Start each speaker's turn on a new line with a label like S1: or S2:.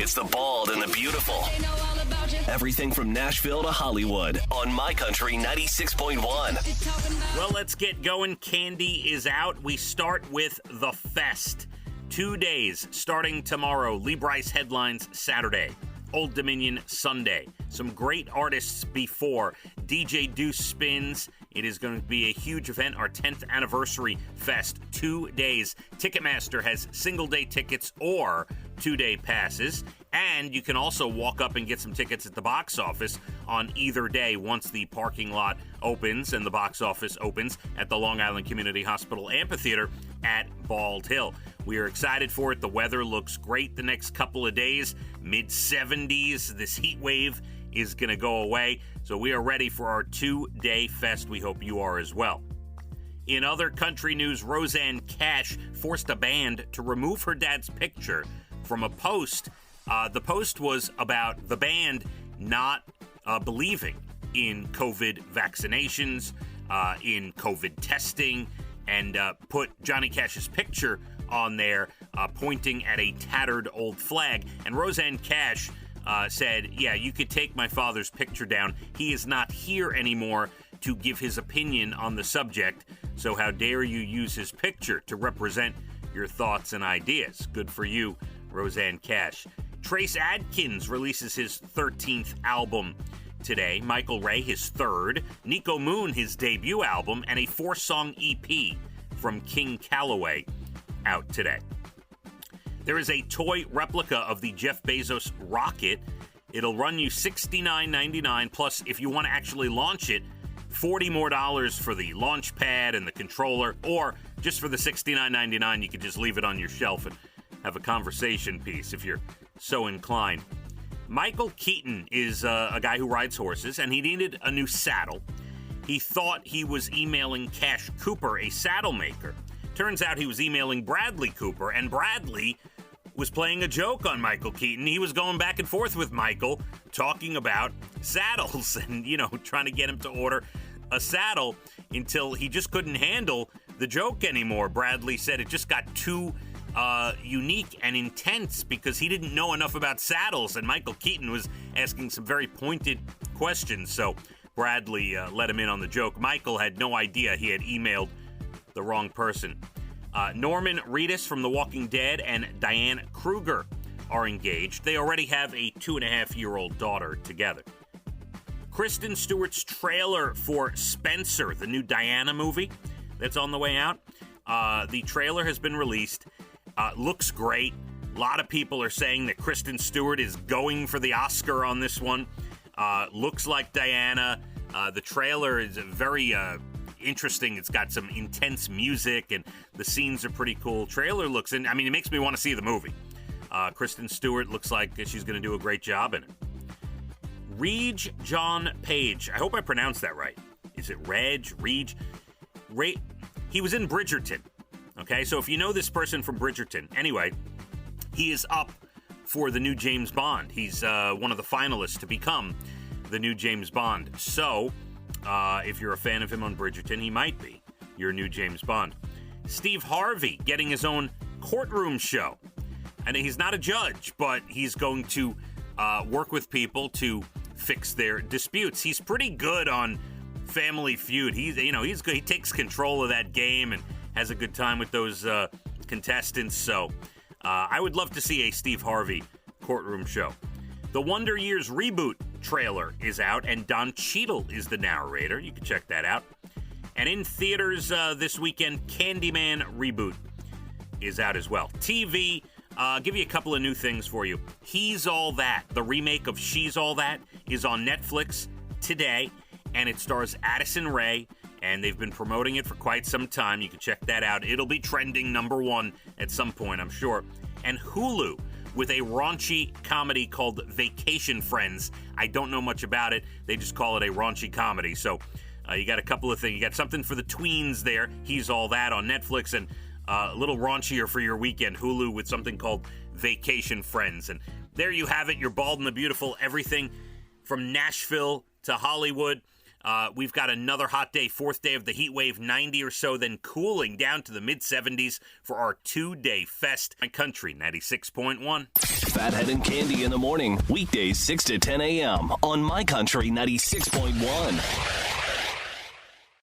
S1: It's the bald and the beautiful. Everything from Nashville to Hollywood on My Country 96.1.
S2: Well, let's get going. Cande is out. We start with The Fest. 2 days starting tomorrow. Lee Brice headlines Saturday. Old Dominion Sunday. Some great artists before. DJ Deuce spins. It is going to be a huge event, our 10th anniversary fest. 2 days. Ticketmaster has single-day tickets or 2-day passes. And you can also walk up and get some tickets at the box office on either day once the parking lot opens and the box office opens at the Long Island Community Hospital Amphitheater at Bald Hill. We are excited for it. The weather looks great the next couple of days. Mid-70s. This heat wave is going to go away. So we are ready for our 2-day fest. We hope you are as well. In other country news, Roseanne Cash forced a band to remove her dad's picture from a post. The post was about the band not believing in COVID vaccinations, in COVID testing, and put Johnny Cash's picture on there, pointing at a tattered old flag. And Roseanne Cash said, yeah, you could take my father's picture down. He is not here anymore to give his opinion on the subject, so how dare you use his picture to represent your thoughts and ideas. Good for you, Roseanne Cash. Trace Adkins releases his 13th album today. Michael Ray, his third. Nico Moon, his debut album, and a 4-song EP from King Calloway out today. There is a toy replica of the Jeff Bezos rocket. It'll run you $69.99, plus if you want to actually launch it, $40 more for the launch pad and the controller, or just for the $69.99, you could just leave it on your shelf and have a conversation piece if you're so inclined. Michael Keaton is a guy who rides horses, and he needed a new saddle. He thought he was emailing Cash Cooper, a saddle maker. Turns out he was emailing Bradley Cooper, and Bradley was playing a joke on Michael Keaton. He was going back and forth with Michael, talking about saddles and, trying to get him to order a saddle until he just couldn't handle the joke anymore. Bradley said it just got too unique and intense because he didn't know enough about saddles, and Michael Keaton was asking some very pointed questions, so Bradley let him in on the joke. Michael had no idea he had emailed the wrong person. Norman Reedus from The Walking Dead and Diane Kruger are engaged. They already have a 2.5-year-old daughter together. Kristen Stewart's trailer for Spencer, the new Diana movie that's on the way out, the trailer has been released. Looks great. A lot of people are saying that Kristen Stewart is going for the Oscar on this one. Looks like Diana. The trailer is very interesting. It's got some intense music, and the scenes are pretty cool. Trailer looks in. I mean, it makes me want to see the movie. Kristen Stewart looks like she's going to do a great job in it. Reg John Page. I hope I pronounced that right. Is it Reg? He was in Bridgerton. Okay, so if you know this person from Bridgerton, anyway, he is up for the new James Bond. He's one of the finalists to become the new James Bond. So, if you're a fan of him on Bridgerton, he might be your new James Bond. Steve Harvey getting his own courtroom show. And he's not a judge, but he's going to work with people to fix their disputes. He's pretty good on Family Feud. He's good. He takes control of that game and has a good time with those contestants. So I would love to see a Steve Harvey courtroom show. The Wonder Years reboot trailer is out, and Don Cheadle is the narrator. You can check that out. And in theaters this weekend, Candyman reboot is out as well. TV, give you a couple of new things for you. He's All That, the remake of She's All That, is on Netflix today, and it stars Addison Rae, and they've been promoting it for quite some time. You can check that out. It'll be trending #1 at some point, I'm sure. And Hulu, with a raunchy comedy called Vacation Friends. I don't know much about it. They just call it a raunchy comedy. So you got a couple of things. You got something for the tweens there. He's All That on Netflix, and a little raunchier for your weekend, Hulu, with something called Vacation Friends. And there you have it. You're bald and the beautiful. Everything from Nashville to Hollywood. We've got another hot day, fourth day of the heat wave, 90 or so, then cooling down to the mid-70s for our 2-day fest. My country, 96.1.
S1: Phathead and Cande in the morning, weekdays 6 to 10 a.m. on My Country 96.1.